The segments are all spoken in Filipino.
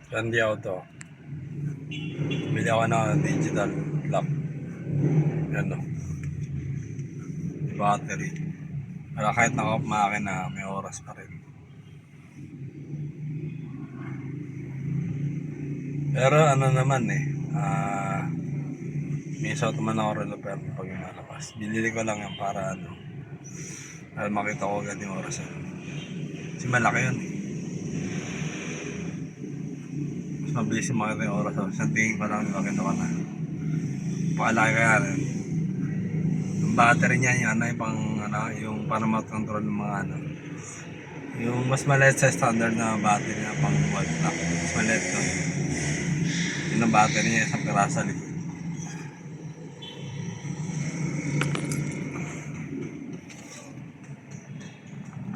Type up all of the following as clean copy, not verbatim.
Candy Auto. Bili ako ng digital lock. Yan o. Battery. Para kahit naka-off makina, may oras pa rin. Pero ano naman minsan naman ako reloper pag lumalabas. Binili ko lang yan para makita ko agad yung oras yan. Kasi malaki yun eh. Mas mabilis yung makita yung oras. Sa tingin ko lang makita ko na. Pakalaki kaya rin. Yung battery niya yung para mag-control ng mga yung mas maliit sa standard na battery na pang wall clock. Mas maliit to. Yun ang battery niya, isang piraso likod.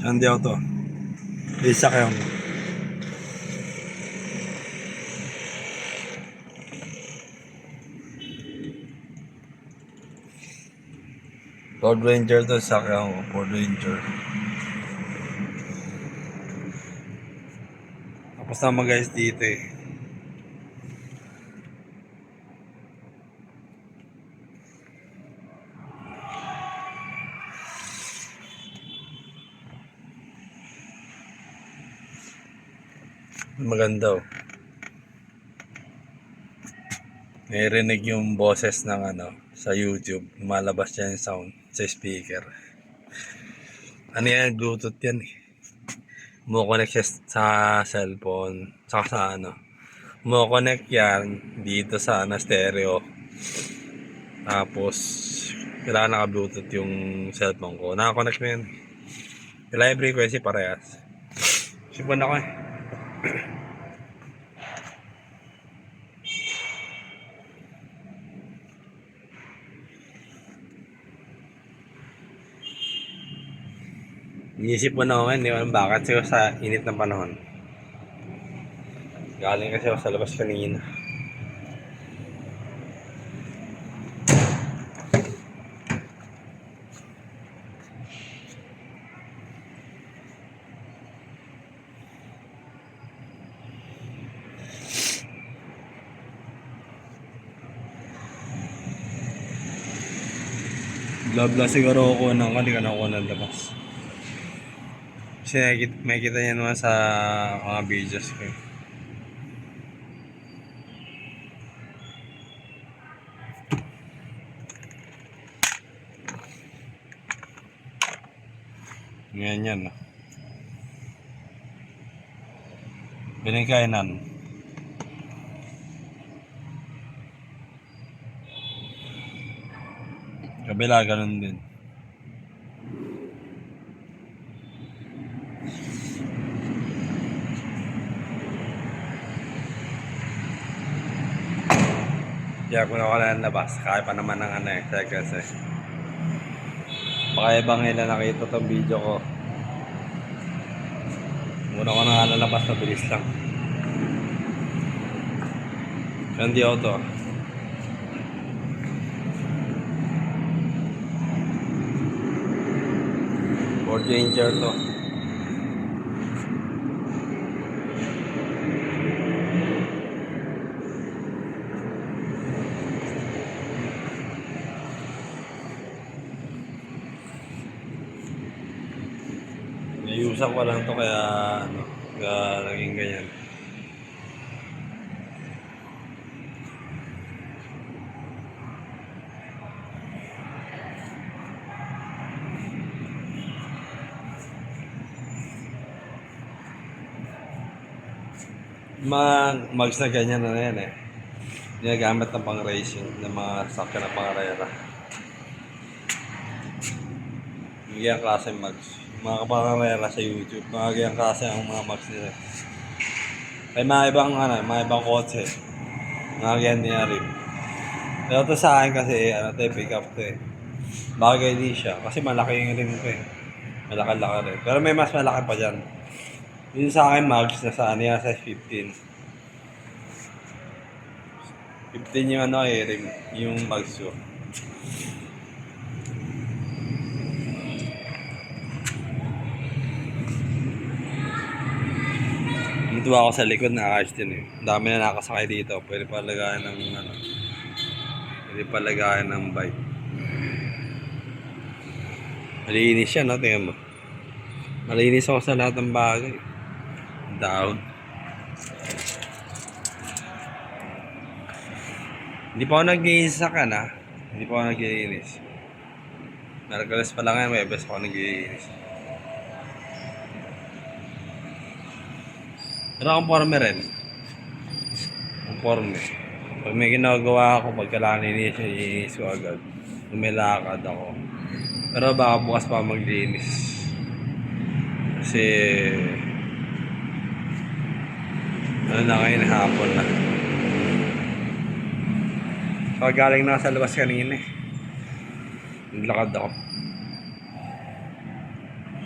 Candy Auto. Isa kayo. Ford Ranger to, sakyan ko. Ford Ranger. Tapos naman guys dito eh. Maganda oh. Narinig yung boses ng sa YouTube. Lumalabas dyan yung sound sa speaker. Ano yan? Bluetooth yan eh. Mo-connect siya sa cellphone. Saka sa mo-connect yan dito sa stereo. Tapos kailangan naka-bluetooth yung cellphone ko. Naka-connect mo yan. Kailangan yung frequency parehas. Sipan ako eh. Inisip mo na ako ngayon, di ba? Bakit siguro sa init ng panahon. Galing kasi ako sa labas kanina. Blabla siguro ako ng hindi ka nakuha ng labas. Kasi may kita niya naman sa mga videos ko. Ngayon yan. Binigkainan. Kabila, ganun din. Kaya kung ako na labas, kaya pa naman ng kasi baka ibang ilan nakita itong video ko. Muna ko na lalabas na bilis lang. Candy Auto. Ford Ranger to. Naiusan ko lang to kaya naging ganyan. Mags na ganyan na yan eh. Ginagamit ng pang racing ng mga sakyan na pangarera. Yung klase mags. Mga kapangarera sa YouTube. Mga ganyan klase ang mga mags nila. Kaya mga ibang kotse. Mga ganyan niya rin. Pero ito sa akin kasi, pick up to eh. Bagay din siya. Kasi malaki yung rim ko eh. Malaki-laki rin. Pero may mas malaki pa dyan. Yung sa akin mags, nasa size 15. 15 yung rim. Yung mags ko. Natuwa ako sa likod na ayos din eh. Ang dami na nakasakay dito. Pwede pa lagayan ng ano. Pwede pa lagayan ng bike. Malinis siya, no? Tingnan mo. Malinis ako sa lahat ng bagay. Down. Hindi pa ako nag-iinis sa kan, ha? Hindi pa ako nag-iinis. Naragalas pa lang yan, may best ako nag-iinis. Pero conforme rin. Conforme. Pag may ginagawa ako, pagkailangan inis ko agad. Kung may lakad ako. Pero baka bukas pa maglinis. Kasi ano na ngayon, hapon na. So galing na sa labas kanina eh. Naglakad ako.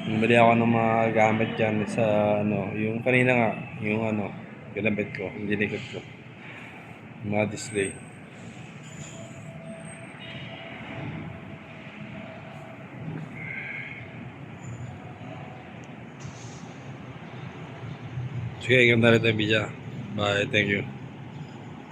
Bumili ako ng mga gamit dyan sa ano, yung kanina nga, yung ano, ginamit ko, yung dinikot ko. Yung mga display. Sige, hanggang na rin tayo video. Bye, thank you.